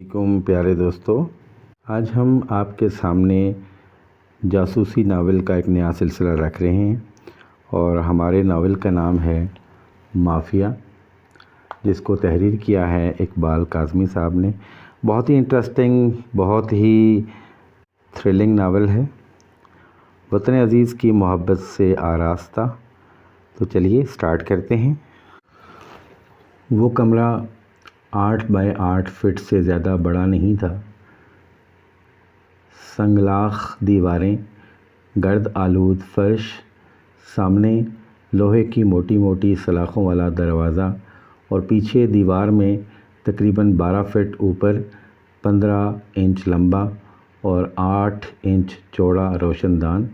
پیارے دوستو، آج ہم آپ کے سامنے جاسوسی ناول کا ایک نیا سلسلہ رکھ رہے ہیں اور ہمارے ناول کا نام ہے مافیا، جس کو تحریر کیا ہے اقبال کاظمی صاحب نے۔ بہت ہی انٹرسٹنگ، بہت ہی تھرلنگ ناول ہے، وطن عزیز کی محبت سے آراستہ۔ تو چلیے سٹارٹ کرتے ہیں۔ وہ کمرہ 8 بائی 8 فٹ سے زیادہ بڑا نہیں تھا۔ سنگلاخ دیواریں، گرد آلود فرش، سامنے لوہے کی موٹی موٹی سلاخوں والا دروازہ اور پیچھے دیوار میں تقریباً 12 فٹ اوپر 15 انچ لمبا اور 8 انچ چوڑا روشن دان۔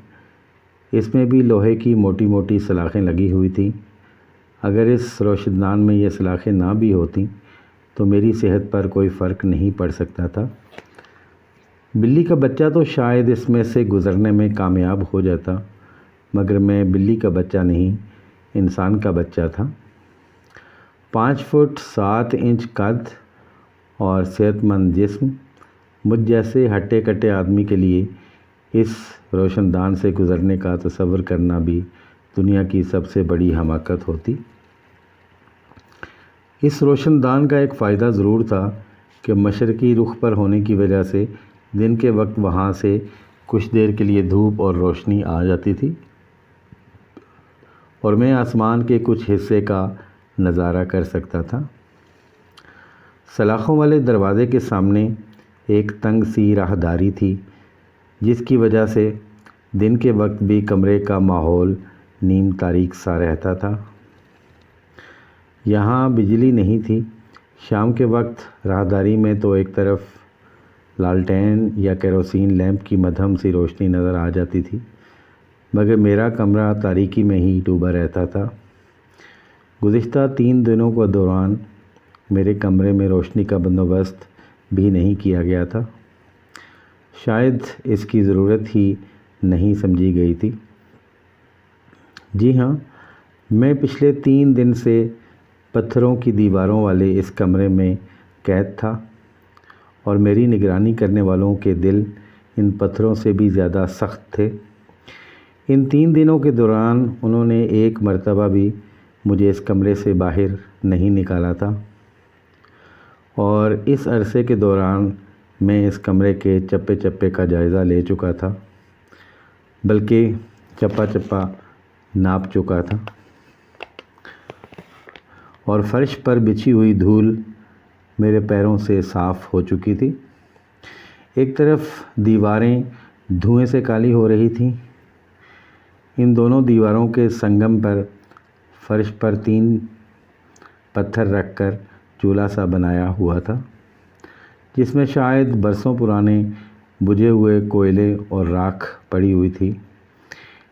اس میں بھی لوہے کی موٹی موٹی سلاخیں لگی ہوئی تھیں۔ اگر اس روشن دان میں یہ سلاخیں نہ بھی ہوتیں تو میری صحت پر کوئی فرق نہیں پڑ سکتا تھا۔ بلی کا بچہ تو شاید اس میں سے گزرنے میں کامیاب ہو جاتا، مگر میں بلی کا بچہ نہیں، انسان کا بچہ تھا۔ 5 فٹ 7 انچ قد اور صحت مند جسم، مجھ جیسے ہٹے کٹے آدمی کے لیے اس روشن دان سے گزرنے کا تصور کرنا بھی دنیا کی سب سے بڑی حماقت ہوتی۔ اس روشن دان کا ایک فائدہ ضرور تھا کہ مشرقی رخ پر ہونے کی وجہ سے دن کے وقت وہاں سے کچھ دیر کے لیے دھوپ اور روشنی آ جاتی تھی اور میں آسمان کے کچھ حصے کا نظارہ کر سکتا تھا۔ سلاخوں والے دروازے کے سامنے ایک تنگ سی راہداری تھی، جس کی وجہ سے دن کے وقت بھی کمرے کا ماحول نیم تاریک سا رہتا تھا۔ یہاں بجلی نہیں تھی۔ شام کے وقت راہداری میں تو ایک طرف لالٹین یا کیروسین لیمپ کی مدھم سی روشنی نظر آ جاتی تھی، مگر میرا کمرہ تاریکی میں ہی ڈوبا رہتا تھا۔ گزشتہ 3 دنوں کے دوران میرے کمرے میں روشنی کا بندوبست بھی نہیں کیا گیا تھا۔ شاید اس کی ضرورت ہی نہیں سمجھی گئی تھی۔ جی ہاں، میں پچھلے 3 دن سے پتھروں کی دیواروں والے اس کمرے میں قید تھا اور میری نگرانی کرنے والوں کے دل ان پتھروں سے بھی زیادہ سخت تھے۔ ان 3 دنوں کے دوران انہوں نے ایک مرتبہ بھی مجھے اس کمرے سے باہر نہیں نکالا تھا، اور اس عرصے کے دوران میں اس کمرے کے چپے چپے کا جائزہ لے چکا تھا، بلکہ چپا چپا ناپ چکا تھا، اور فرش پر بچھی ہوئی دھول میرے پیروں سے صاف ہو چکی تھی۔ ایک طرف دیواریں دھوئیں سے کالی ہو رہی تھیں۔ ان دونوں دیواروں کے سنگم پر فرش پر 3 پتھر رکھ کر چولہا سا بنایا ہوا تھا، جس میں شاید برسوں پرانے بجھے ہوئے کوئلے اور راکھ پڑی ہوئی تھی۔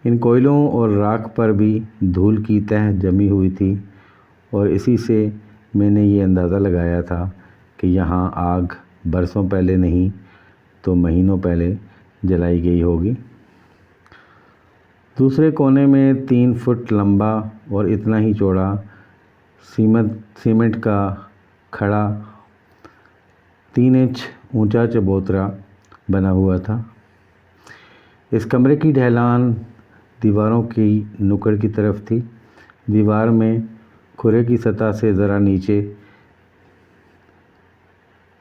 ان کوئلوں اور راکھ پر بھی دھول کی تہ جمی ہوئی تھی، اور اسی سے میں نے یہ اندازہ لگایا تھا کہ یہاں آگ برسوں پہلے نہیں تو مہینوں پہلے جلائی گئی ہوگی۔ دوسرے کونے میں 3 فٹ لمبا اور اتنا ہی چوڑا سیمنٹ کا کھڑا 3 انچ اونچا چبوترا بنا ہوا تھا۔ اس کمرے کی ڈھلان دیواروں کی نکڑ کی طرف تھی۔ دیوار میں کھرے کی سطح سے ذرا نیچے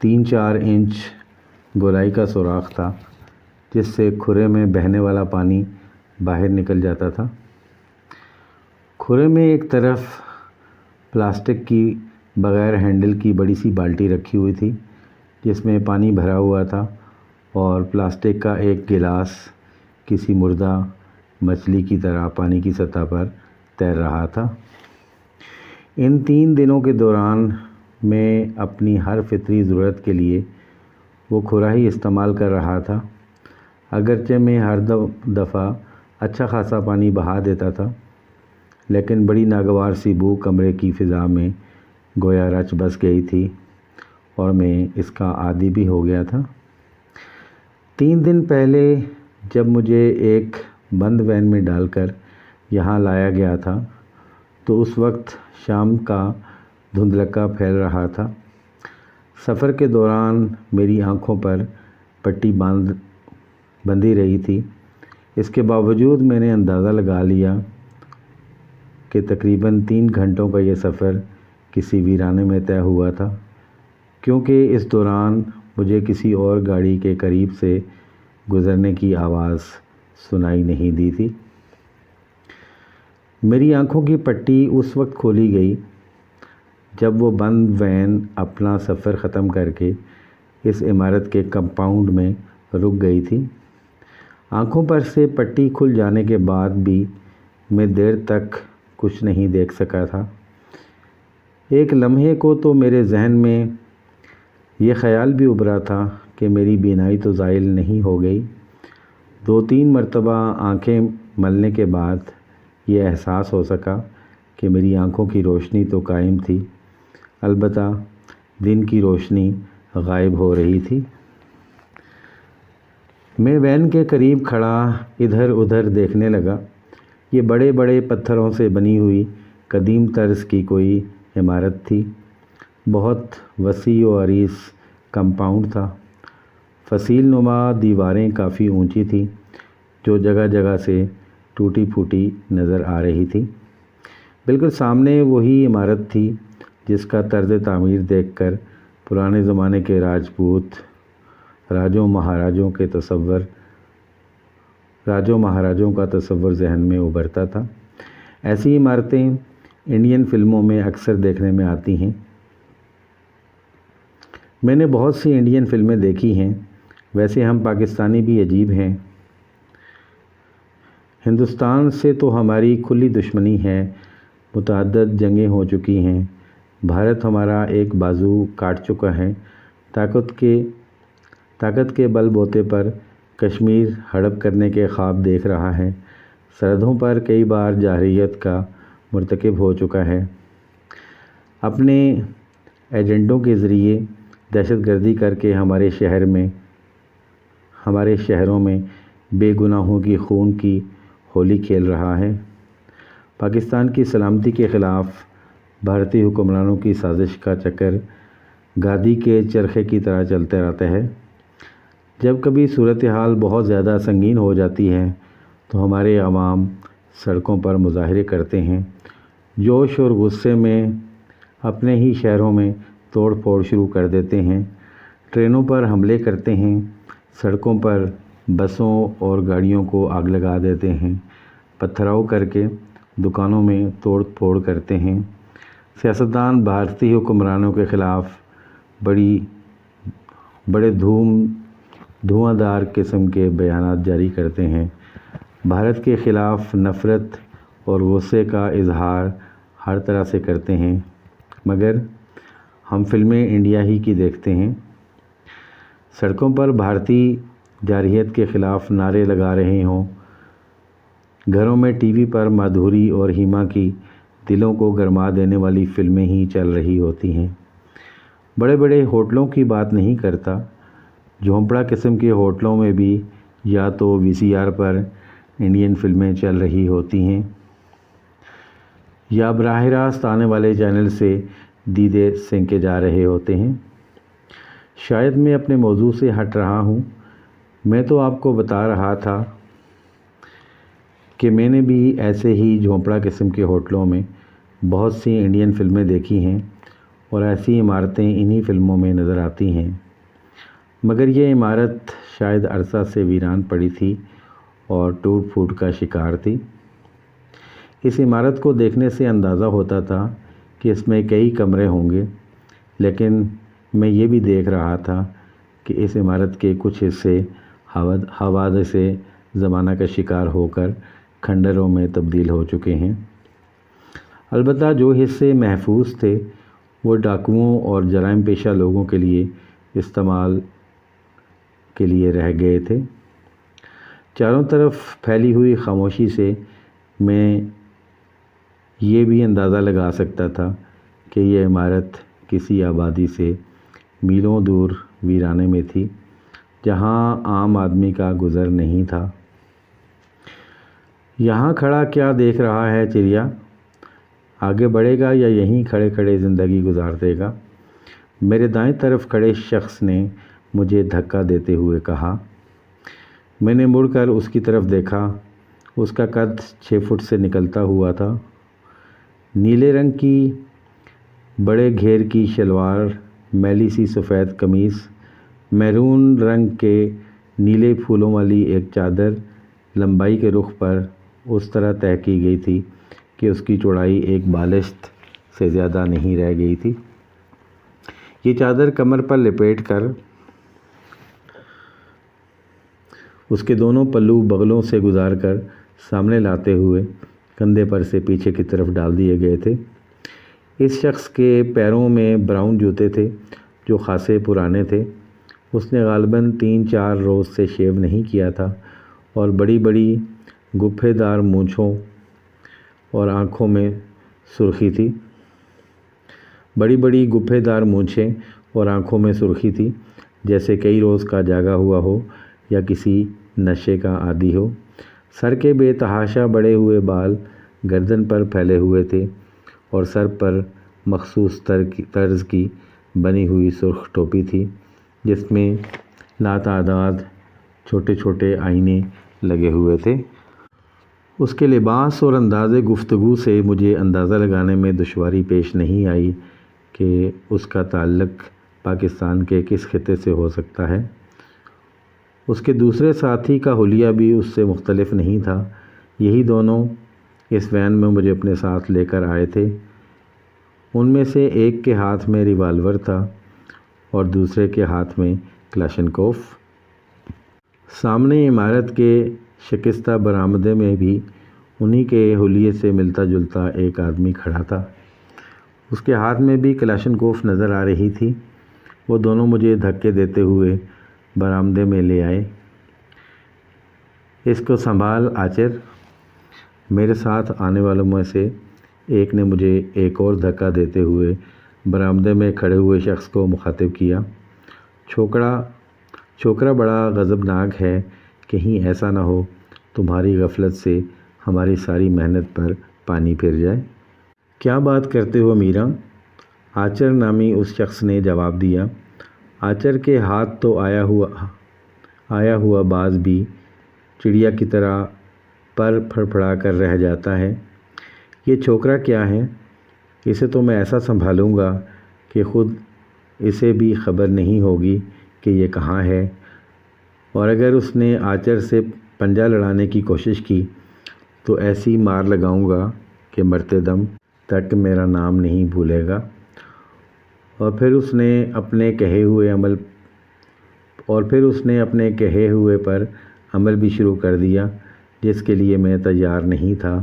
3-4 انچ گولائی کا سوراخ تھا، جس سے کھرے میں بہنے والا پانی باہر نکل جاتا تھا۔ کھرے میں ایک طرف پلاسٹک کی بغیر ہینڈل کی بڑی سی بالٹی رکھی ہوئی تھی، جس میں پانی بھرا ہوا تھا، اور پلاسٹک کا ایک گلاس کسی مردہ مچھلی کی طرح پانی کی سطح پر تیر رہا تھا۔ ان 3 دنوں کے دوران میں اپنی ہر فطری ضرورت کے لیے وہ کھرا ہی استعمال کر رہا تھا، اگرچہ میں ہر دفعہ اچھا خاصا پانی بہا دیتا تھا، لیکن بڑی ناگوار سی بو کمرے کی فضا میں گویا رچ بس گئی تھی، اور میں اس کا عادی بھی ہو گیا تھا۔ 3 دن پہلے جب مجھے ایک بند وین میں ڈال کر یہاں لایا گیا تھا تو اس وقت شام کا دھندلکا پھیل رہا تھا۔ سفر کے دوران میری آنکھوں پر پٹی بندھی رہی تھی۔ اس کے باوجود میں نے اندازہ لگا لیا کہ تقریباً 3 گھنٹوں کا یہ سفر کسی ویرانے میں طے ہوا تھا، کیونکہ اس دوران مجھے کسی اور گاڑی کے قریب سے گزرنے کی آواز سنائی نہیں دی تھی۔ میری آنکھوں کی پٹی اس وقت کھولی گئی جب وہ بند وین اپنا سفر ختم کر کے اس عمارت کے کمپاؤنڈ میں رک گئی تھی۔ آنکھوں پر سے پٹی کھل جانے کے بعد بھی میں دیر تک کچھ نہیں دیکھ سکا تھا۔ ایک لمحے کو تو میرے ذہن میں یہ خیال بھی ابھرا تھا کہ میری بینائی تو زائل نہیں ہو گئی۔ 2-3 مرتبہ آنکھیں ملنے کے بعد یہ احساس ہو سکا کہ میری آنکھوں کی روشنی تو قائم تھی، البتہ دن کی روشنی غائب ہو رہی تھی۔ میں وین کے قریب کھڑا ادھر ادھر دیکھنے لگا۔ یہ بڑے بڑے پتھروں سے بنی ہوئی قدیم طرز کی کوئی عمارت تھی۔ بہت وسیع و عریض کمپاؤنڈ تھا۔ فصیل نما دیواریں کافی اونچی تھیں جو جگہ جگہ سے ٹوٹی پھوٹی نظر آ رہی تھی۔ بالکل سامنے وہی عمارت تھی جس کا طرز تعمیر دیکھ کر پرانے زمانے کے راجپوت راجوں مہاراجوں کا تصور ذہن میں ابھرتا تھا۔ ایسی عمارتیں انڈین فلموں میں اکثر دیکھنے میں آتی ہیں۔ میں نے بہت سی انڈین فلمیں دیکھی ہیں، ویسے ہم پاکستانی بھی عجیب ہیں۔ ہندوستان سے تو ہماری کھلی دشمنی ہے، متعدد جنگیں ہو چکی ہیں، بھارت ہمارا ایک بازو کاٹ چکا ہے، طاقت کے بل بوتے پر کشمیر ہڑپ کرنے کے خواب دیکھ رہا ہے، سرحدوں پر کئی بار جارحیت کا مرتکب ہو چکا ہے، اپنے ایجنڈوں کے ذریعے دہشت گردی کر کے ہمارے شہروں میں بے گناہوں کی خون کی ہولی کھیل رہا ہے۔ پاکستان کی سلامتی کے خلاف بھارتی حکمرانوں کی سازش کا چکر گادی کے چرخے کی طرح چلتا رہتا ہے۔ جب کبھی صورتحال بہت زیادہ سنگین ہو جاتی ہے تو ہمارے عوام سڑکوں پر مظاہرے کرتے ہیں، جوش اور غصے میں اپنے ہی شہروں میں توڑ پھوڑ شروع کر دیتے ہیں، ٹرینوں پر حملے کرتے ہیں، سڑکوں پر بسوں اور گاڑیوں کو آگ لگا دیتے ہیں، پتھراؤ کر کے دکانوں میں توڑ پھوڑ کرتے ہیں۔ سیاستدان بھارتی حکمرانوں کے خلاف بڑے دھواں دار قسم کے بیانات جاری کرتے ہیں، بھارت کے خلاف نفرت اور غصے کا اظہار ہر طرح سے کرتے ہیں، مگر ہم فلمیں انڈیا ہی کی دیکھتے ہیں۔ سڑکوں پر بھارتی جارحیت کے خلاف نعرے لگا رہے ہوں، گھروں میں ٹی وی پر مادھوری اور ہیما کی دلوں کو گرما دینے والی فلمیں ہی چل رہی ہوتی ہیں۔ بڑے بڑے ہوٹلوں کی بات نہیں کرتا، جھونپڑا قسم کے ہوٹلوں میں بھی یا تو VCR پر انڈین فلمیں چل رہی ہوتی ہیں یا براہ راست آنے والے چینل سے دیدے سینکے جا رہے ہوتے ہیں۔ شاید میں اپنے موضوع سے ہٹ رہا ہوں، میں تو آپ کو بتا رہا تھا کہ میں نے بھی ایسے ہی جھونپڑا قسم کے ہوٹلوں میں بہت سی انڈین فلمیں دیکھی ہیں اور ایسی عمارتیں انہی فلموں میں نظر آتی ہیں، مگر یہ عمارت شاید عرصہ سے ویران پڑی تھی اور ٹوٹ پھوٹ کا شکار تھی۔ اس عمارت کو دیکھنے سے اندازہ ہوتا تھا کہ اس میں کئی کمرے ہوں گے، لیکن میں یہ بھی دیکھ رہا تھا کہ اس عمارت کے کچھ حصے حوادث زمانہ کا شکار ہو کر کھنڈروں میں تبدیل ہو چکے ہیں۔ البتہ جو حصے محفوظ تھے وہ ڈاکوؤں اور جرائم پیشہ لوگوں کے لیے استعمال کے لیے رہ گئے تھے۔ چاروں طرف پھیلی ہوئی خاموشی سے میں یہ بھی اندازہ لگا سکتا تھا کہ یہ عمارت کسی آبادی سے میلوں دور ویرانے میں تھی، جہاں عام آدمی کا گزر نہیں تھا۔ یہاں کھڑا کیا دیکھ رہا ہے چریا؟ آگے بڑھے گا یا یہیں کھڑے کھڑے زندگی گزار دے گا؟ میرے دائیں طرف کھڑے شخص نے مجھے دھکا دیتے ہوئے کہا۔ میں نے مڑ کر اس کی طرف دیکھا۔ اس کا قد 6 فٹ سے نکلتا ہوا تھا۔ نیلے رنگ کی بڑے گھیر کی شلوار، میلی سی سفید قمیص، میرون رنگ کے نیلے پھولوں والی ایک چادر لمبائی کے رخ پر اس طرح طے کی گئی تھی کہ اس کی چوڑائی ایک بالشت سے زیادہ نہیں رہ گئی تھی۔ یہ چادر کمر پر لپیٹ کر اس کے دونوں پلو بغلوں سے گزار کر سامنے لاتے ہوئے کندھے پر سے پیچھے کی طرف ڈال دیے گئے تھے۔ اس شخص کے پیروں میں براؤن جوتے تھے جو خاصے پرانے تھے۔ اس نے غالباً 3-4 روز سے شیو نہیں کیا تھا اور بڑی بڑی گپھے دار مونچھوں اور آنکھوں میں سرخی تھی۔ بڑی بڑی گپھے دار مونچھیں اور آنکھوں میں سرخی تھی، جیسے کئی روز کا جاگا ہوا ہو یا کسی نشے کا عادی ہو۔ سر کے بے تحاشا بڑے ہوئے بال گردن پر پھیلے ہوئے تھے اور سر پر مخصوص طرز کی بنی ہوئی سرخ ٹوپی تھی جس میں لاتعداد چھوٹے چھوٹے آئینے لگے ہوئے تھے۔ اس کے لباس اور انداز گفتگو سے مجھے اندازہ لگانے میں دشواری پیش نہیں آئی کہ اس کا تعلق پاکستان کے کس خطے سے ہو سکتا ہے۔ اس کے دوسرے ساتھی کا حلیہ بھی اس سے مختلف نہیں تھا۔ یہی دونوں اس وین میں مجھے اپنے ساتھ لے کر آئے تھے۔ ان میں سے ایک کے ہاتھ میں ریوالور تھا اور دوسرے کے ہاتھ میں کلاشنکوف۔ سامنے عمارت کے شکستہ برآمدے میں بھی انہی کے حلیے سے ملتا جلتا ایک آدمی کھڑا تھا۔ اس کے ہاتھ میں بھی کلاشنکوف نظر آ رہی تھی۔ وہ دونوں مجھے دھکے دیتے ہوئے برآمدے میں لے آئے۔ اس کو سنبھال آچر۔ میرے ساتھ آنے والوں میں سے ایک نے مجھے ایک اور دھکا دیتے ہوئے برآمدے میں کھڑے ہوئے شخص کو مخاطب کیا۔ چھوکرا بڑا غضبناک ہے، کہیں ایسا نہ ہو تمہاری غفلت سے ہماری ساری محنت پر پانی پھر جائے۔ کیا بات کرتے ہو میرا؟ آچر نامی اس شخص نے جواب دیا۔ آچر کے ہاتھ تو آیا ہوا باز بھی چڑیا کی طرح پر پھڑپھڑا کر رہ جاتا ہے۔ یہ چھوکرا کیا ہے؟ اسے تو میں ایسا سنبھالوں گا کہ خود اسے بھی خبر نہیں ہوگی کہ یہ کہاں ہے، اور اگر اس نے آچر سے پنجہ لڑانے کی کوشش کی تو ایسی مار لگاؤں گا کہ مرتے دم تک میرا نام نہیں بھولے گا۔ اور پھر اس نے اپنے کہے ہوئے پر عمل بھی شروع کر دیا، جس کے لیے میں تیار نہیں تھا۔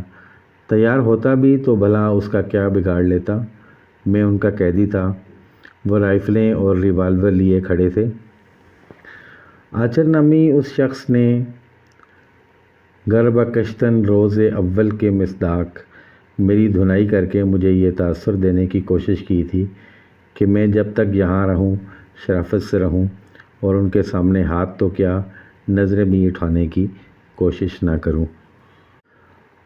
تیار ہوتا بھی تو بھلا اس کا کیا بگاڑ لیتا؟ میں ان کا قیدی تھا۔ وہ رائفلیں اور ریوالور لیے کھڑے تھے۔ آچر نامی اس شخص نے گربکشتاً روز اول کے مصداق میری دھنائی کر کے مجھے یہ تاثر دینے کی کوشش کی تھی کہ میں جب تک یہاں رہوں شرافت سے رہوں اور ان کے سامنے ہاتھ تو کیا نظریں بھی اٹھانے کی کوشش نہ کروں۔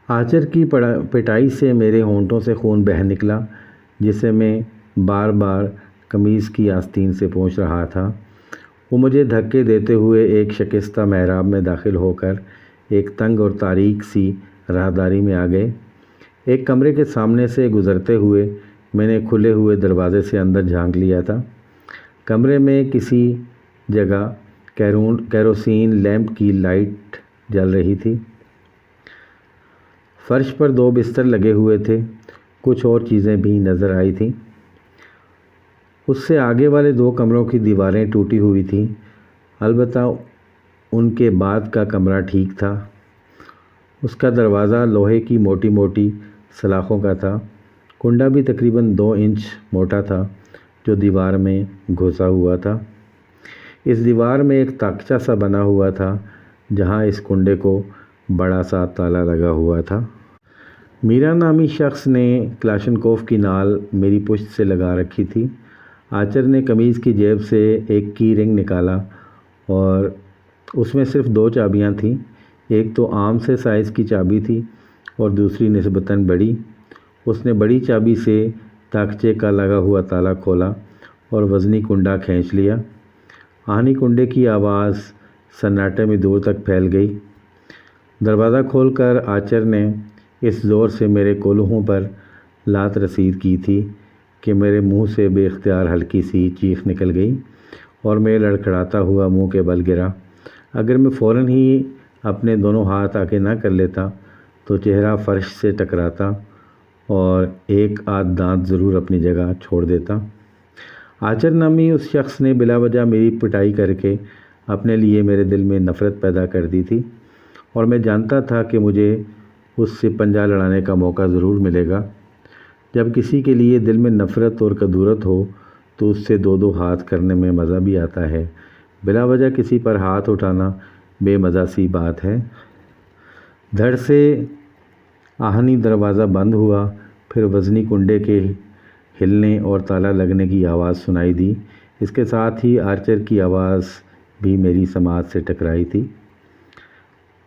آچر کی پٹائی سے میرے ہونٹوں سے خون بہہ نکلا، جسے میں بار بار قمیض کی آستین سے پوچھ رہا تھا۔ وہ مجھے دھکے دیتے ہوئے ایک شکستہ محراب میں داخل ہو کر ایک تنگ اور تاریک سی راہداری میں آ گئے۔ ایک کمرے کے سامنے سے گزرتے ہوئے میں نے کھلے ہوئے دروازے سے اندر جھانک لیا تھا۔ کمرے میں کسی جگہ کیروسین لیمپ کی لائٹ جل رہی تھی۔ فرش پر 2 بستر لگے ہوئے تھے۔ کچھ اور چیزیں بھی نظر آئی تھیں۔ اس سے آگے والے 2 کمروں کی دیواریں ٹوٹی ہوئی تھیں، البتہ ان کے بعد کا کمرہ ٹھیک تھا۔ اس کا دروازہ لوہے کی موٹی موٹی سلاخوں کا تھا۔ کنڈا بھی تقریباً 2 انچ موٹا تھا جو دیوار میں گھسا ہوا تھا۔ اس دیوار میں ایک تاقچہ سا بنا ہوا تھا جہاں اس کنڈے کو بڑا سا تالا لگا ہوا تھا۔ میرا نامی شخص نے کلاشنکوف کی نال میری پشت سے لگا رکھی تھی۔ آچر نے قمیض کی جیب سے ایک کی رنگ نکالا اور اس میں صرف 2 چابیاں تھیں۔ ایک تو عام سے سائز کی چابی تھی اور دوسری نسبتاً بڑی۔ اس نے بڑی چابی سے تاقچے کا لگا ہوا تالا کھولا اور وزنی کنڈا کھینچ لیا۔ آہنی کنڈے کی آواز سناٹے میں دور تک پھیل گئی۔ دروازہ کھول کر آچر نے اس زور سے میرے کولہوں پر لات رسید کی تھی کہ میرے منہ سے بے اختیار ہلکی سی چیخ نکل گئی اور میں لڑکھڑاتا ہوا منہ کے بل گرا۔ اگر میں فوراً ہی اپنے دونوں ہاتھ آگے نہ کر لیتا تو چہرہ فرش سے ٹکراتا اور ایک آدھ دانت ضرور اپنی جگہ چھوڑ دیتا۔ آچر نامی اس شخص نے بلا وجہ میری پٹائی کر کے اپنے لیے میرے دل میں نفرت پیدا کر دی تھی، اور میں جانتا تھا کہ مجھے اس سے پنجہ لڑانے کا موقع ضرور ملے گا۔ جب کسی کے لیے دل میں نفرت اور کدورت ہو تو اس سے دو دو ہاتھ کرنے میں مزہ بھی آتا ہے۔ بلا وجہ کسی پر ہاتھ اٹھانا بے مزہ سی بات ہے۔ دھڑ سے آہنی دروازہ بند ہوا، پھر وزنی کنڈے کے ہلنے اور تالا لگنے کی آواز سنائی دی۔ اس کے ساتھ ہی آرچر کی آواز بھی میری سماعت سے ٹکرائی تھی۔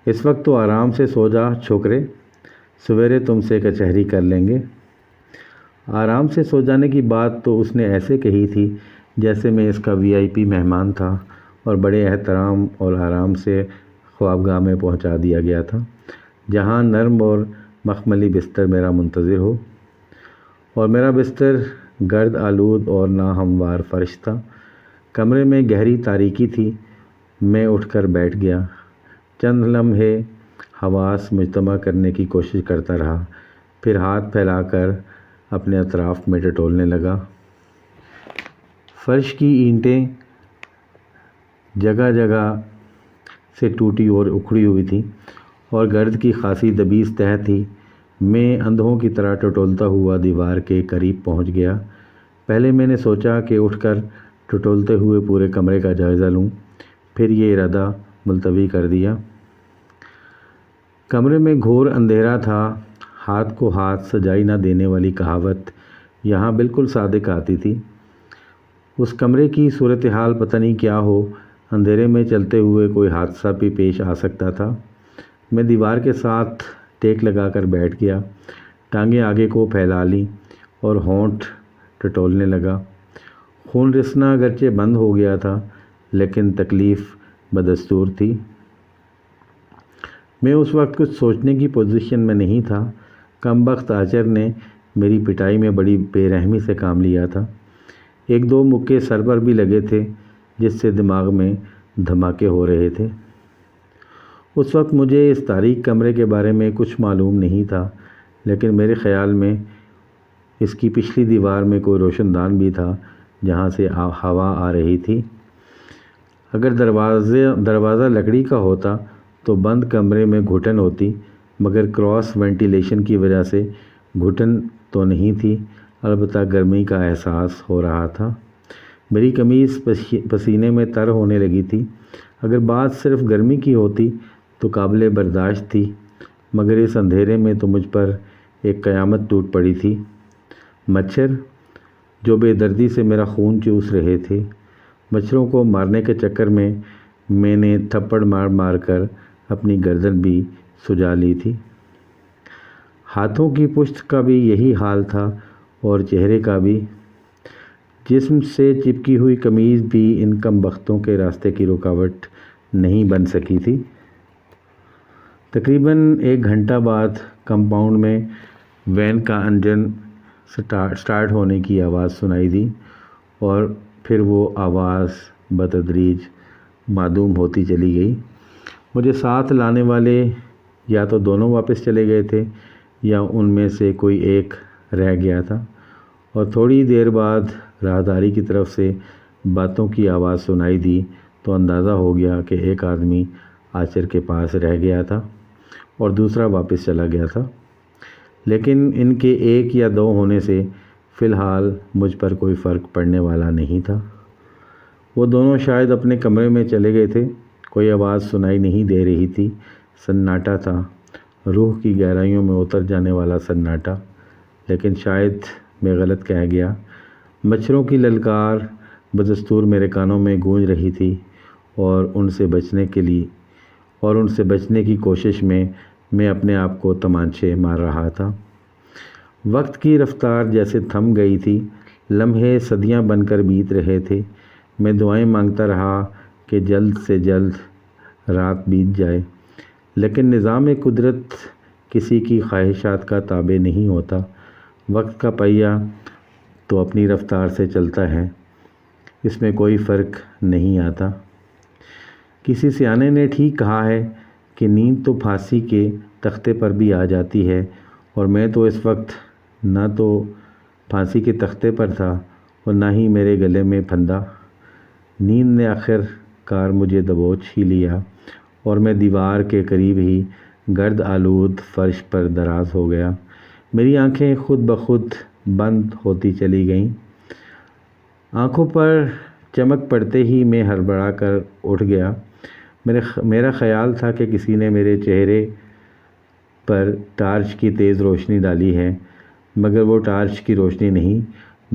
اس وقت تو آرام سے سو جا چھوکرے، سویرے تم سے کچہری کر لیں گے۔ آرام سے سو جانے کی بات تو اس نے ایسے کہی تھی جیسے میں اس کا VIP مہمان تھا اور بڑے احترام اور آرام سے خوابگاہ میں پہنچا دیا گیا تھا، جہاں نرم اور مخملی بستر میرا منتظر ہو، اور میرا بستر گرد آلود اور ناہموار فرش تھا۔ کمرے میں گہری تاریکی تھی۔ میں اٹھ کر بیٹھ گیا، چند لمحے حواس مجتمع کرنے کی کوشش کرتا رہا، پھر ہاتھ پھیلا کر اپنے اطراف میں ٹٹولنے لگا۔ فرش کی اینٹیں جگہ جگہ سے ٹوٹی اور اکھڑی ہوئی تھیں اور گرد کی خاصی دبیز تہہ تھی۔ میں اندھوں کی طرح ٹٹولتا ہوا دیوار کے قریب پہنچ گیا۔ پہلے میں نے سوچا کہ اٹھ کر ٹٹولتے ہوئے پورے کمرے کا جائزہ لوں، پھر یہ ارادہ ملتوی کر دیا۔ کمرے میں گھور اندھیرا تھا۔ ہاتھ کو ہاتھ سجائی نہ دینے والی کہاوت یہاں بالکل صادق آتی تھی۔ اس کمرے کی صورتحال پتہ نہیں کیا ہو، اندھیرے میں چلتے ہوئے کوئی حادثہ بھی پیش آ سکتا تھا۔ میں دیوار کے ساتھ ٹیک لگا کر بیٹھ گیا، ٹانگیں آگے کو پھیلا لیں اور ہونٹ ٹٹولنے لگا۔ خون رسنا اگرچہ بند ہو گیا تھا، لیکن تکلیف بدستور تھی۔ میں اس وقت کچھ سوچنے کی پوزیشن میں نہیں تھا۔ کمبخت آچر نے میری پٹائی میں بڑی بے رحمی سے کام لیا تھا۔ ایک دو مکے سر پر بھی لگے تھے، جس سے دماغ میں دھماکے ہو رہے تھے۔ اس وقت مجھے اس تاریک کمرے کے بارے میں کچھ معلوم نہیں تھا، لیکن میرے خیال میں اس کی پچھلی دیوار میں کوئی روشن دان بھی تھا جہاں سے ہوا آ رہی تھی۔ اگر دروازہ لکڑی کا ہوتا تو بند کمرے میں گھٹن ہوتی، مگر کراس وینٹیلیشن کی وجہ سے گھٹن تو نہیں تھی، البتہ گرمی کا احساس ہو رہا تھا۔ میری قمیض پسینے میں تر ہونے لگی تھی۔ اگر بات صرف گرمی کی ہوتی تو قابل برداشت تھی، مگر اس اندھیرے میں تو مجھ پر ایک قیامت ٹوٹ پڑی تھی۔ مچھر جو بے دردی سے میرا خون چوس رہے تھے، مچھروں کو مارنے کے چکر میں نے تھپڑ مار مار کر اپنی گردن بھی سجا لی تھی۔ ہاتھوں کی پشت کا بھی یہی حال تھا اور چہرے کا بھی۔ جسم سے چپکی ہوئی قمیض بھی ان کم بختوں کے راستے کی رکاوٹ نہیں بن سکی تھی۔ تقریباً 1 گھنٹہ بعد کمپاؤنڈ میں وین کا انجن سٹارٹ ہونے کی آواز سنائی دی، اور پھر وہ آواز بتدریج معدوم ہوتی چلی گئی۔ مجھے ساتھ لانے والے یا تو دونوں واپس چلے گئے تھے یا ان میں سے کوئی ایک رہ گیا تھا، اور تھوڑی دیر بعد راہداری کی طرف سے باتوں کی آواز سنائی دی تو اندازہ ہو گیا کہ ایک آدمی آچر کے پاس رہ گیا تھا اور دوسرا واپس چلا گیا تھا، لیکن ان کے 1 یا 2 ہونے سے فی الحال مجھ پر کوئی فرق پڑنے والا نہیں تھا۔ وہ دونوں شاید اپنے کمرے میں چلے گئے تھے۔ کوئی آواز سنائی نہیں دے رہی تھی، سناٹا تھا، روح کی گہرائیوں میں اتر جانے والا سناٹا۔ لیکن شاید میں غلط کہہ گیا۔ مچھروں کی للکار بدستور میرے کانوں میں گونج رہی تھی، اور ان سے بچنے کی کوشش میں اپنے آپ کو تمانچے مار رہا تھا۔ وقت کی رفتار جیسے تھم گئی تھی، لمحے صدیاں بن کر بیت رہے تھے۔ میں دعائیں مانگتا رہا کہ جلد سے جلد رات بیت جائے، لیکن نظام قدرت کسی کی خواہشات کا تابع نہیں ہوتا۔ وقت کا پہیہ تو اپنی رفتار سے چلتا ہے، اس میں کوئی فرق نہیں آتا۔ کسی سیانے نے ٹھیک کہا ہے کہ نیند تو پھانسی کے تختے پر بھی آ جاتی ہے، اور میں تو اس وقت نہ تو پھانسی کے تختے پر تھا اور نہ ہی میرے گلے میں پھندا۔ نیند نے آخر کار مجھے دبوچ ہی لیا اور میں دیوار کے قریب ہی گرد آلود فرش پر دراز ہو گیا۔ میری آنکھیں خود بخود بند ہوتی چلی گئیں۔ آنکھوں پر چمک پڑتے ہی میں ہڑبڑا کر اٹھ گیا۔ میرا خیال تھا کہ کسی نے میرے چہرے پر ٹارچ کی تیز روشنی ڈالی ہے، مگر وہ ٹارچ کی روشنی نہیں،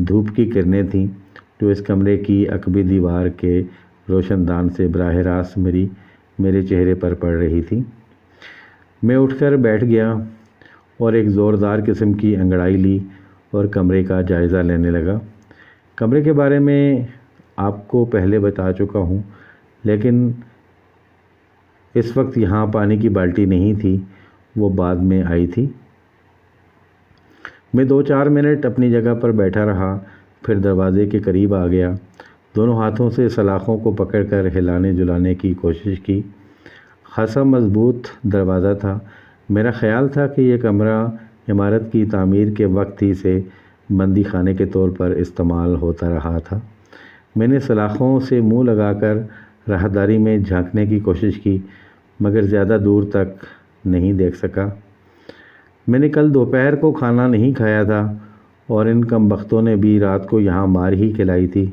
دھوپ کی کرنیں تھیں جو اس کمرے کی عقبی دیوار کے روشن دان سے براہ راست میرے چہرے پر پڑ رہی تھی۔ میں اٹھ کر بیٹھ گیا اور ایک زوردار قسم کی انگڑائی لی اور کمرے کا جائزہ لینے لگا۔ کمرے کے بارے میں آپ کو پہلے بتا چکا ہوں، لیکن اس وقت یہاں پانی کی بالٹی نہیں تھی، وہ بعد میں آئی تھی۔ میں 2-4 منٹ اپنی جگہ پر بیٹھا رہا، پھر دروازے کے قریب آ گیا، دونوں ہاتھوں سے سلاخوں کو پکڑ کر ہلانے جلانے کی کوشش کی۔ خاصا مضبوط دروازہ تھا۔ میرا خیال تھا کہ یہ کمرہ عمارت کی تعمیر کے وقت ہی سے بندی خانے کے طور پر استعمال ہوتا رہا تھا۔ میں نے سلاخوں سے منہ لگا کر راہداری میں جھانکنے کی کوشش کی، مگر زیادہ دور تک نہیں دیکھ سکا۔ میں نے کل دوپہر کو کھانا نہیں کھایا تھا اور ان کم بختوں نے بھی رات کو یہاں مار ہی کھلائی تھی،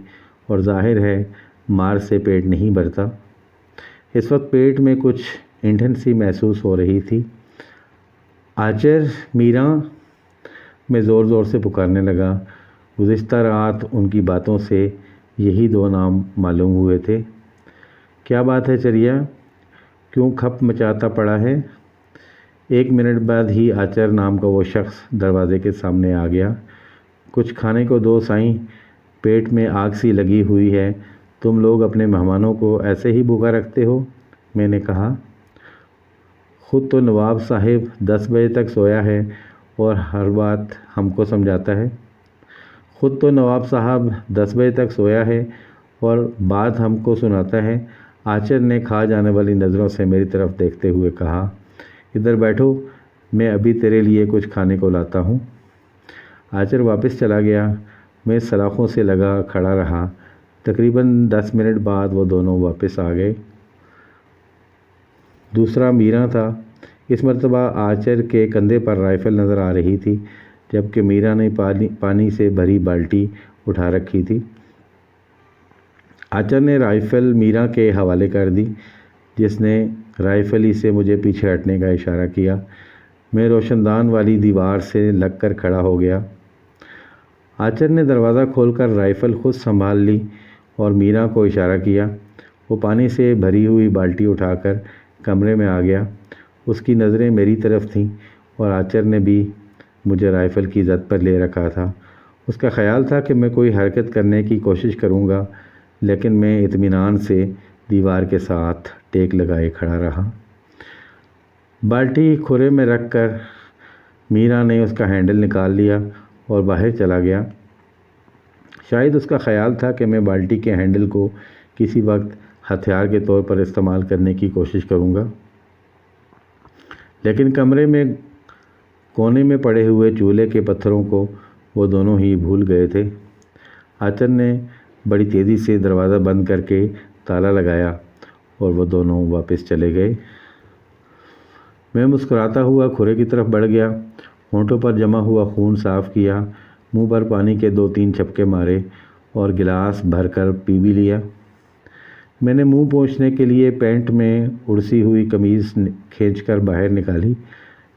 اور ظاہر ہے مار سے پیٹ نہیں بھرتا۔ اس وقت پیٹ میں کچھ اینٹھن سی محسوس ہو رہی تھی۔ آچر، میراں، میں زور زور سے پکارنے لگا۔ گزشتہ رات ان کی باتوں سے یہی 2 نام معلوم ہوئے تھے۔ کیا بات ہے چریا، کیوں کھپ مچاتا پڑا ہے؟ 1 منٹ بعد ہی آچر نام کا وہ شخص دروازے کے سامنے آ گیا۔ کچھ کھانے کو دو سائیں، پیٹ میں آگ سی لگی ہوئی ہے، تم لوگ اپنے مہمانوں کو ایسے ہی بھوکا رکھتے ہو؟ میں نے کہا۔ خود تو نواب صاحب 10 بجے تک سویا ہے اور ہر بات ہم کو سمجھاتا ہے۔ خود تو نواب صاحب 10 بجے تک سویا ہے اور بات ہم کو سناتا ہے۔ آچر نے کھا جانے والی نظروں سے میری طرف دیکھتے ہوئے کہا، ادھر بیٹھو، میں ابھی تیرے لیے کچھ کھانے کو لاتا ہوں۔ آچر واپس چلا گیا۔ میں سلاخوں سے لگا کھڑا رہا۔ تقریباً 10 منٹ بعد وہ دونوں واپس آ گئے۔ دوسرا میراں تھا۔ اس مرتبہ آچر کے کندھے پر رائفل نظر آ رہی تھی، جبکہ میراں نے پانی سے بھری بالٹی اٹھا رکھی تھی۔ آچر نے رائفل میراں کے حوالے کر دی، جس نے رائفل ہی سے مجھے پیچھے ہٹنے کا اشارہ کیا۔ میں روشن دان والی دیوار سے لگ کر کھڑا ہو گیا۔ آچر نے دروازہ کھول کر رائفل خود سنبھال لی اور میراں کو اشارہ کیا۔ وہ پانی سے بھری ہوئی بالٹی اٹھا کر کمرے میں آ گیا۔ اس کی نظریں میری طرف تھیں اور آچر نے بھی مجھے رائفل کی زد پر لے رکھا تھا۔ اس کا خیال تھا کہ میں کوئی حرکت کرنے کی کوشش کروں گا، لیکن میں اطمینان سے دیوار کے ساتھ ٹیک لگائے کھڑا رہا۔ بالٹی کھرے میں رکھ کر میراں نے اس کا ہینڈل نکال لیا اور باہر چلا گیا۔ شاید اس کا خیال تھا کہ میں بالٹی کے ہینڈل کو کسی وقت ہتھیار کے طور پر استعمال کرنے کی کوشش کروں گا، لیکن کمرے میں کونے میں پڑے ہوئے چولہے کے پتھروں کو وہ دونوں ہی بھول گئے تھے۔ آچر نے بڑی تیزی سے دروازہ بند کر کے تالا لگایا اور وہ دونوں واپس چلے گئے۔ میں مسکراتا ہوا کھرے کی طرف بڑھ گیا، ہونٹوں پر جمع ہوا خون صاف کیا، منہ پر پانی کے 2-3 چھپکے مارے اور گلاس بھر کر پی بھی لیا۔ میں نے منہ پوچھنے کے لیے پینٹ میں اڑسی ہوئی قمیض کھینچ کر باہر نکالی،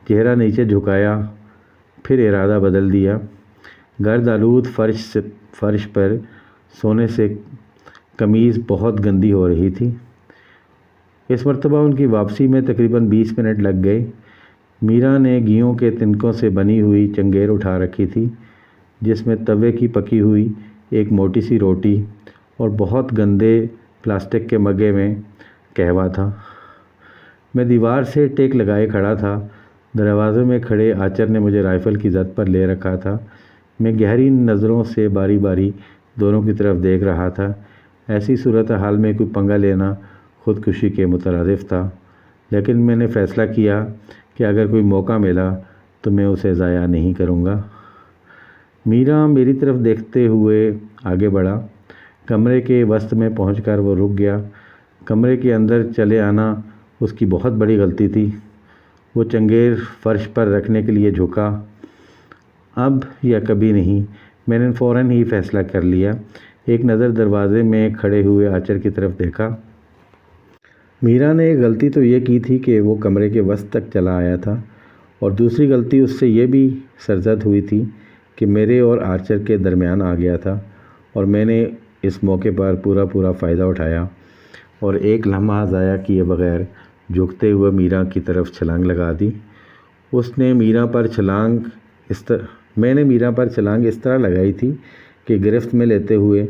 چہرہ نیچے جھکایا، پھر ارادہ بدل دیا۔ گرد آلود فرش پر سونے سے قمیض بہت گندی ہو رہی تھی۔ اس مرتبہ ان کی واپسی میں تقریباً 20 منٹ لگ گئے۔ میراں نے گیہوں کے تنکوں سے بنی ہوئی چنگیر اٹھا رکھی تھی۔ جس میں توے کی پکی ہوئی ایک موٹی سی روٹی اور بہت گندے پلاسٹک کے مگے میں قہوہ تھا۔ میں دیوار سے ٹیک لگائے کھڑا تھا۔ دروازے میں کھڑے آچر نے مجھے رائفل کی زد پر لے رکھا تھا۔ میں گہری نظروں سے باری باری دونوں کی طرف دیکھ رہا تھا۔ ایسی صورتحال میں کوئی پنگا لینا خودکشی کے مترادف تھا، لیکن میں نے فیصلہ کیا کہ اگر کوئی موقع ملا تو میں اسے ضائع نہیں کروں گا۔ میرا میری طرف دیکھتے ہوئے آگے بڑھا۔ کمرے کے وسط میں پہنچ کر وہ رک گیا۔ کمرے کے اندر چلے آنا اس کی بہت بڑی غلطی تھی۔ وہ چنگیر فرش پر رکھنے کے لیے جھکا۔ اب یا کبھی نہیں، میں نے فوراً ہی فیصلہ کر لیا۔ ایک نظر دروازے میں کھڑے ہوئے آچر کی طرف دیکھا۔ میرا نے ایک غلطی تو یہ کی تھی کہ وہ کمرے کے وسط تک چلا آیا تھا، اور دوسری غلطی اس سے یہ بھی سرزد ہوئی تھی کہ میرے اور آرچر کے درمیان آ گیا تھا، اور میں نے اس موقع پر پورا فائدہ اٹھایا اور ایک لمحہ ضائع کیے بغیر جھکتے ہوئے میرا کی طرف چھلانگ لگا دی۔ میں نے میرا پر چھلانگ اس طرح لگائی تھی کہ گرفت میں لیتے ہوئے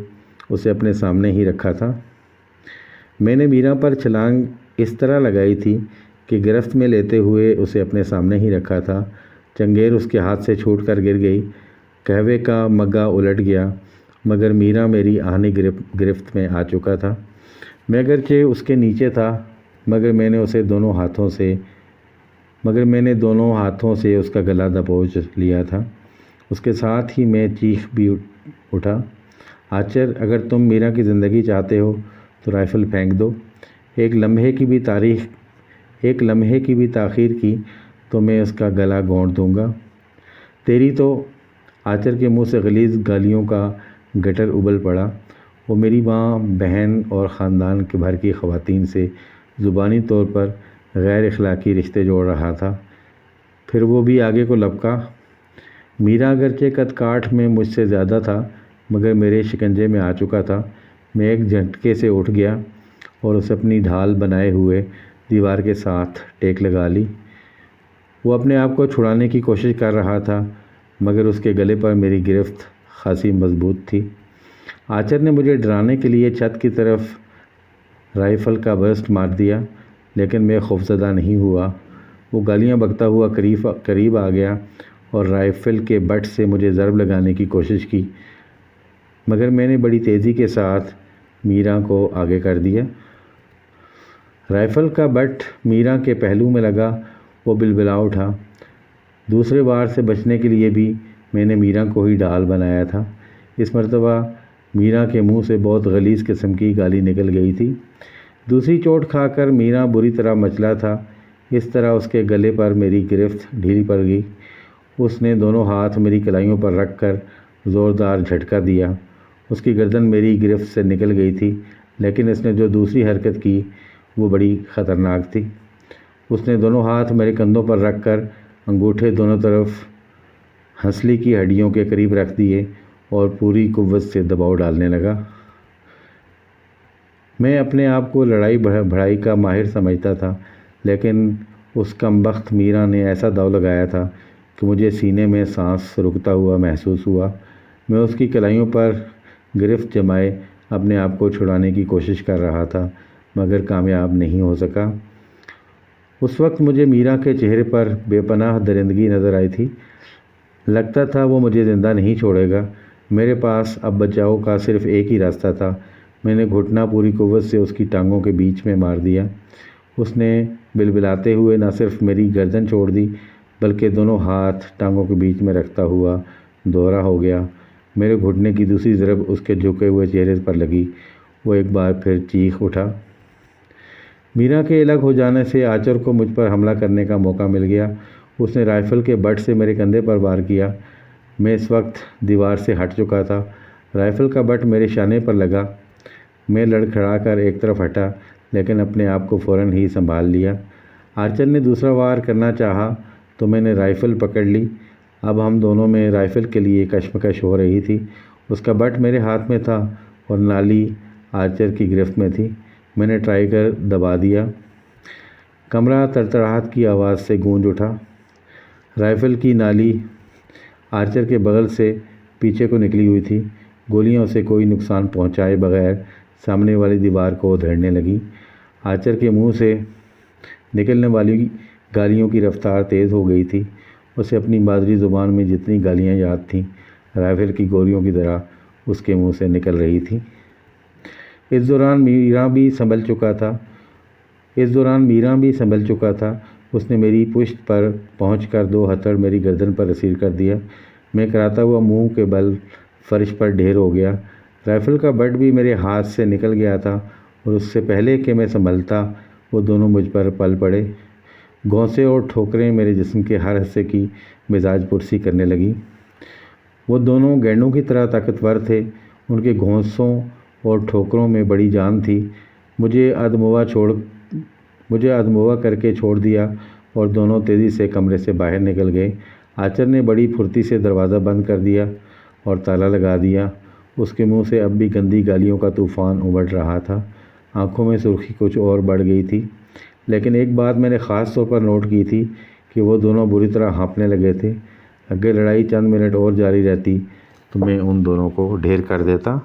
اسے اپنے سامنے ہی رکھا تھا۔ چنگیر اس کے ہاتھ سے چھوٹ کر گر گئی۔ قہوے کا مگا الٹ گیا، مگر میرا میری آہنی گرفت میں آ چکا تھا۔ میں اگرچہ اس کے نیچے تھا، مگر میں نے دونوں ہاتھوں سے اس کا گلا دبوچ لیا تھا۔ اس کے ساتھ ہی میں چیخ بھی اٹھا، آچر، اگر تم میرا کی زندگی چاہتے ہو تو رائفل پھینک دو۔ ایک لمحے کی بھی تاخیر کی تو میں اس کا گلا گھونٹ دوں گا۔ تیری تو… آچر کے منہ سے غلیظ گالیوں کا گٹر ابل پڑا۔ وہ میری ماں، بہن اور خاندان کے بھر کی خواتین سے زبانی طور پر غیر اخلاقی رشتے جوڑ رہا تھا۔ پھر وہ بھی آگے کو لپکا۔ میرا اگرچہ قد کاٹھ میں مجھ سے زیادہ تھا، مگر میرے شکنجے میں آ چکا تھا۔ میں ایک جھٹکے سے اٹھ گیا اور اسے اپنی ڈھال بنائے ہوئے دیوار کے ساتھ ٹیک لگا لی۔ وہ اپنے آپ کو چھڑانے کی کوشش کر رہا تھا، مگر اس کے گلے پر میری گرفت خاصی مضبوط تھی۔ آچر نے مجھے ڈرانے کے لیے چھت کی طرف رائفل کا برسٹ مار دیا، لیکن میں خوفزدہ نہیں ہوا۔ وہ گالیاں بکتا ہوا قریب آ گیا اور رائفل کے بٹ سے مجھے ضرب لگانے کی کوشش کی، مگر میں نے بڑی تیزی کے ساتھ میرا کو آگے کر دیا۔ رائفل کا بٹ میرا کے پہلو میں لگا۔ وہ بلبلا اٹھا۔ دوسرے وار سے بچنے کے لیے بھی میں نے میرا کو ہی ڈھال بنایا تھا۔ اس مرتبہ میرا کے منہ سے بہت غلیظ قسم کی گالی نکل گئی تھی۔ دوسری چوٹ کھا کر میرا بری طرح مچلا تھا۔ اس طرح اس کے گلے پر میری گرفت ڈھیلی پڑ گئی۔ اس نے دونوں ہاتھ میری کلائیوں پر رکھ کر زوردار جھٹکا دیا۔ اس کی گردن میری گرفت سے نکل گئی تھی، لیکن اس نے جو دوسری حرکت کی وہ بڑی خطرناک تھی۔ اس نے دونوں ہاتھ میرے کندھوں پر رکھ کر انگوٹھے دونوں طرف ہنسلی کی ہڈیوں کے قریب رکھ دیے اور پوری قوت سے دباؤ ڈالنے لگا۔ میں اپنے آپ کو لڑائی بھڑائی کا ماہر سمجھتا تھا، لیکن اس کمبخت میرا نے ایسا داؤ لگایا تھا کہ مجھے سینے میں سانس رکتا ہوا محسوس ہوا۔ میں اس کی کلائیوں پر گرفت جمائے اپنے آپ کو چھڑانے کی کوشش کر رہا تھا، مگر کامیاب نہیں ہو سکا۔ اس وقت مجھے میرا کے چہرے پر بے پناہ درندگی نظر آئی تھی۔ لگتا تھا وہ مجھے زندہ نہیں چھوڑے گا۔ میرے پاس اب بچاؤ کا صرف ایک ہی راستہ تھا۔ میں نے گھٹنا پوری قوت سے اس کی ٹانگوں کے بیچ میں مار دیا۔ اس نے بلبلاتے ہوئے نہ صرف میری گردن چھوڑ دی، بلکہ دونوں ہاتھ ٹانگوں کے بیچ میں رکھتا ہوا دوہرا ہو گیا۔ میرے گھٹنے کی دوسری ضرب اس کے جھکے ہوئے چہرے پر لگی۔ وہ ایک بار پھر چیخ اٹھا۔ میرا کے الگ ہو جانے سے آچر کو مجھ پر حملہ کرنے کا موقع مل گیا۔ اس نے رائفل کے بٹ سے میرے کندھے پر وار کیا۔ میں اس وقت دیوار سے ہٹ چکا تھا۔ رائفل کا بٹ میرے شانے پر لگا۔ میں لڑکھڑا کر ایک طرف ہٹا، لیکن اپنے آپ کو فوراً ہی سنبھال لیا۔ آرچر نے دوسرا وار کرنا چاہا تو میں نے رائفل پکڑ لی۔ اب ہم دونوں میں رائفل کے لیے کشمکش ہو رہی تھی۔ اس کا بٹ میرے ہاتھ میں تھا اور نالی آرچر کی گرفت میں تھی۔ میں نے ٹرائگر دبا دیا۔ کمرہ تڑتڑاہٹ کی آواز سے گونج اٹھا۔ رائفل کی نالی آرچر کے بغل سے پیچھے کو نکلی ہوئی تھی۔ گولیاں اسے کوئی نقصان پہنچائے بغیر سامنے والی دیوار کو ادھیڑنے لگیں۔ آچر کے منہ سے نکلنے والی گالیوں کی رفتار تیز ہو گئی تھی۔ اسے اپنی مادری زبان میں جتنی گالیاں یاد تھیں رائفل کی گولیوں کی طرح اس کے منہ سے نکل رہی تھیں۔ اس دوران میراں بھی سنبھل چکا تھا۔ اس نے میری پشت پر پہنچ کر 2 ہتھوڑے میری گردن پر اسیر کر دیا۔ میں کراتا ہوا منہ کے بل فرش پر ڈھیر ہو گیا۔ رائفل کا بٹ بھی میرے ہاتھ سے نکل گیا تھا اور اس سے پہلے کہ میں سنبھلتا وہ دونوں مجھ پر پل پڑے۔ گھونسے اور ٹھوکریں میرے جسم کے ہر حصے کی مزاج پرسی کرنے لگیں۔ وہ دونوں گینڈوں کی طرح طاقتور تھے۔ ان کے گھونسوں اور ٹھوکروں میں بڑی جان تھی۔ مجھے ادموا کر کے چھوڑ دیا اور دونوں تیزی سے کمرے سے باہر نکل گئے۔ آچر نے بڑی پھرتی سے دروازہ بند کر دیا اور تالا لگا دیا۔ اس کے منہ سے اب بھی گندی گالیوں کا طوفان امڑ رہا تھا۔ آنکھوں میں سرخی کچھ اور بڑھ گئی تھی، لیکن ایک بات میں نے خاص طور پر نوٹ کی تھی کہ وہ دونوں بری طرح ہانپنے لگے تھے۔ اگر لڑائی چند منٹ اور جاری رہتی تو میں ان دونوں کو ڈھیر کر دیتا۔